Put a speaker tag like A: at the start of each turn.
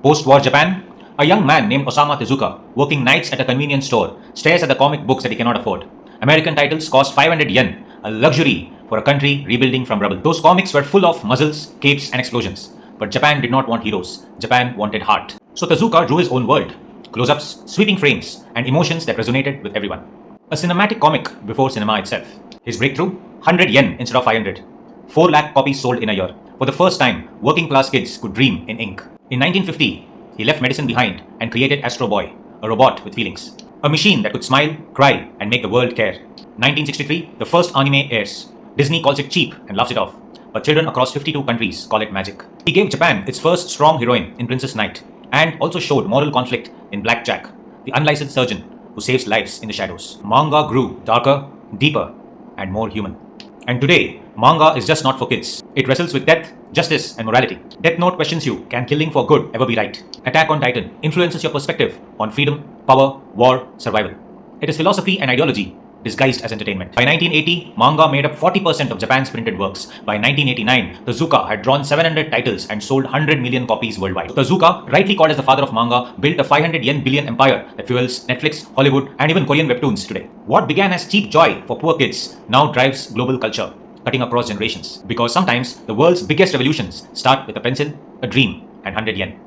A: Post-war Japan, a young man named Osamu Tezuka, working nights at a convenience store, stares at the comic books that he cannot afford. American titles cost 500 yen, a luxury for a country rebuilding from rubble. Those comics were full of muzzles, capes, and explosions. But Japan did not want heroes. Japan wanted heart. So Tezuka drew his own world. Close-ups, sweeping frames, and emotions that resonated with everyone. A cinematic comic before cinema itself. His breakthrough? 100 yen instead of 500. 4 lakh copies sold in a year. For the first time, working class kids could dream in ink. In 1950, he left medicine behind and created Astro Boy, a robot with feelings. A machine that could smile, cry, and make the world care. 1963, the first anime airs. Disney calls it cheap and laughs it off, but children across 52 countries call it magic. He gave Japan its first strong heroine in Princess Knight, and also showed moral conflict in Black Jack, the unlicensed surgeon who saves lives in the shadows. Manga grew darker, deeper, and more human. And today, manga is just not for kids. It wrestles with death, justice, and morality. Death Note questions you, can killing for good ever be right? Attack on Titan influences your perspective on freedom, power, war, survival. It is philosophy and ideology disguised as entertainment. By 1980, manga made up 40% of Japan's printed works. By 1989, Tezuka had drawn 700 titles and sold 100 million copies worldwide. Tezuka, rightly called as the father of manga, built a 500 yen billion empire that fuels Netflix, Hollywood, and even Korean webtoons today. What began as cheap joy for poor kids now drives global culture, cutting across generations. Because sometimes the world's biggest revolutions start with a pencil, a dream, and 100 yen.